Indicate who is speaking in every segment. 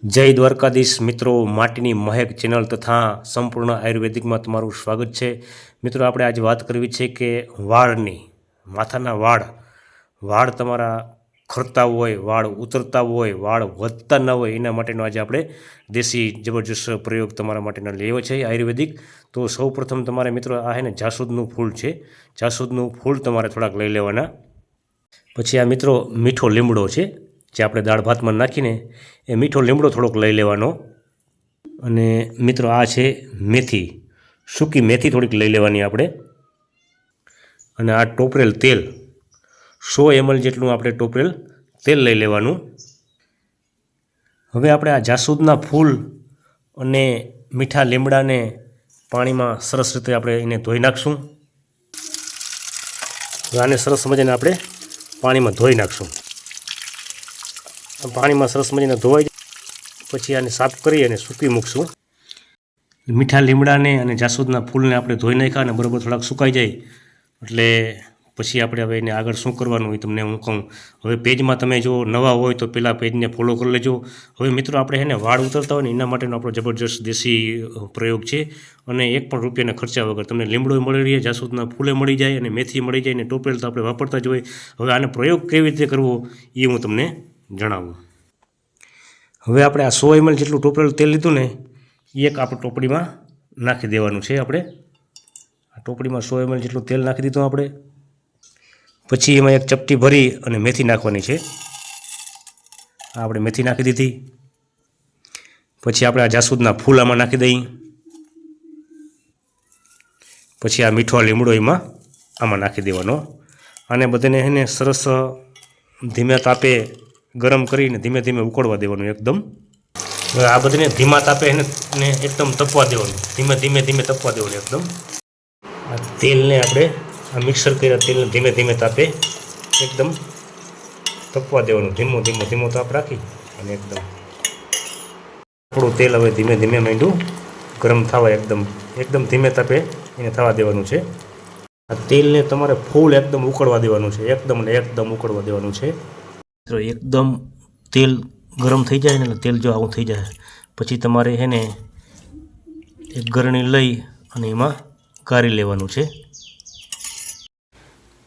Speaker 1: જય દ્વારકાધીશ મિત્રો, માટીની મહેક ચેનલ તથા સંપૂર્ણ આયુર્વેદિકમાં તમારું સ્વાગત છે। મિત્રો, આપણે આજે વાત કરવી છે કે વાળની, માથાના વાળ તમારા ખરતા હોય, વાળ ઉતરતા હોય, વાળ વધતા ન હોય, એના માટેનો આજે આપણે દેશી જબરજસ્ત પ્રયોગ તમારા માટેનો લેવો છે આયુર્વેદિક। તો સૌપ્રથમ તમારે મિત્રો આ હે ને જાસૂદનું ફૂલ છે, જાસૂદનું ફૂલ તમારે થોડાક લઈ લેવાના। પછી આ મિત્રો મીઠો લીમડો છે, જે આપણે દાળ ભાતમાં નાખીને એ મીઠો લીમડો થોડોક લઈ લેવાનો। અને મિત્રો આ છે મેથી, સૂકી મેથી થોડીક લઈ લેવાની આપણે। અને આ ટોપરેલ તેલ 100 ml જેટલું આપણે ટોપરેલ તેલ લઈ લેવાનું। હવે આપણે આ જાસૂદના ફૂલ અને મીઠા લીમડાને પાણીમાં સરસ રીતે આપણે એને ધોઈ નાખશું। આને સરસ મજાને આપણે પાણીમાં ધોઈ નાખશું। પાણીમાં સરસ મજાને ધોવાઈ જાય પછી આને સાફ કરી અને સૂકી મૂકશું। મીઠા લીમડાને અને જાસૂદના ફૂલને આપણે ધોઈ નાખ્યા અને બરાબર થોડાક સુકાઈ જાય એટલે પછી આપણે હવે એને આગળ શું કરવાનું એ તમને હું કહું। હવે પેજમાં તમે જો નવા હોય તો પહેલાં પેજને ફોલો કરી લેજો। હવે મિત્રો આપણે એને વાળ ઉતરતા હોય ને એના માટેનો આપણો જબરજસ્ત દેશી પ્રયોગ છે અને એક પણ રૂપિયાના ખર્ચા વગર તમને લીમડો મળી રહે, જાસૂદના ફૂલે મળી જાય અને મેથી મળી જાય ને ટોપરેલ તો આપણે વાપરતા જ હોય। હવે આનો પ્રયોગ કેવી રીતે કરવો એ હું તમને જણાવું। હવે આપણે આ 100 ml જેટલું ટોપરેલ તેલ લીધું ને એ એક આપણે ટોપડીમાં નાખી દેવાનું છે। આપણે આ ટોપડીમાં 100 ml જેટલું તેલ નાખી દીધું આપણે। પછી એમાં એક ચપટી ભરી અને મેથી નાખવાની છે। આ આપણે મેથી નાખી દીધી। પછી આપણે આ જાસૂદના ફૂલ આમાં નાખી દઈએ। પછી આ મીઠો લીમડો એમાં આમાં નાખી દેવાનો। આને બધાને એને સરસ ધીમે તાપે ગરમ કરીને ધીમે ધીમે ઉકળવા દેવાનું એકદમ। આ બધાને ધીમા તાપે એને એકદમ તપવા દેવાનું, ધીમે ધીમે ધીમે તપવા દેવાનું એકદમ। આ તેલને આપણે આ મિક્સર કર્યા તેલને ધીમે ધીમે તાપે એકદમ તપવા દેવાનું, ધીમો ધીમો ધીમો તાપ રાખી અને એકદમ થોડું તેલ હવે ધીમે ધીમે માંડ્યું ગરમ થવા એકદમ ધીમે તાપે એને થવા દેવાનું છે। આ તેલને તમારે ફૂલ એકદમ ઉકળવા દેવાનું છે, એકદમ ઉકળવા દેવાનું છે। તો એકદમ તેલ ગરમ થઈ જાય ને, તેલ જો આવું થઈ જાય પછી તમારે એને એક ગરણી લઈ અને એમાં ગાળી લેવાનું છે।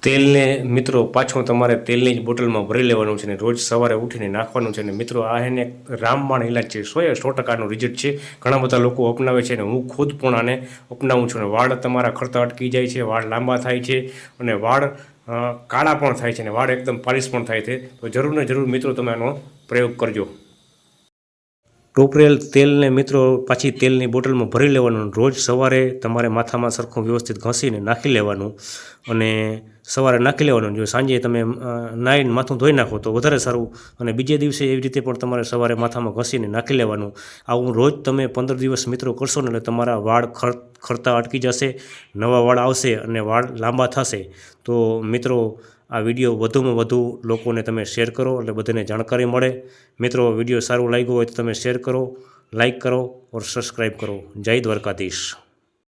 Speaker 1: તેલને મિત્રો પાછું તમારે તેલની જ બોટલમાં ભરી લેવાનું છે ને રોજ સવારે ઉઠીને નાખવાનું છે। ને મિત્રો આ એને રામબાણ ઇલાજ છે, 100% રિઝલ્ટ છે। ઘણા બધા લોકો અપનાવે છે અને હું ખુદ પણ આને અપનાવું છું। અને વાળ તમારા ખરતા અટકી જાય છે, વાળ લાંબા થાય છે અને વાળ કાળા પણ થાય છે અને વાળ એકદમ પાલિશ પણ થાય છે। તો જરૂર ને જરૂર મિત્રો તમે આનો પ્રયોગ કરજો। ટોપરેલ તેલને મિત્રો પાછી તેલની બોટલમાં ભરી લેવાનું, રોજ સવારે તમારે માથામાં સરખું વ્યવસ્થિત ઘસીને નાખી લેવાનું અને સવારે નાખી લેવાનું। જો સાંજે તમે નાહીને માથું ધોઈ નાખો તો વધારે સારું અને બીજે દિવસે એવી રીતે પણ તમારે સવારે માથામાં ઘસીને નાખી લેવાનું। આવું રોજ તમે 15 દિવસ મિત્રો કરશો ને એટલે તમારા વાળ ખરતા અટકી જશે, નવા વાળ આવશે અને વાળ લાંબા થશે। તો મિત્રો આ વિડીયો વધુમાં વધુ લોકોને તમે શેર કરો એટલે બધાને જાણકારી મળે। મિત્રો વિડીયો સારું લાગ્યું હોય તો તમે શેર કરો, લાઈક કરો ઓર સબસ્ક્રાઈબ કરો। જય દ્વારકાધીશ।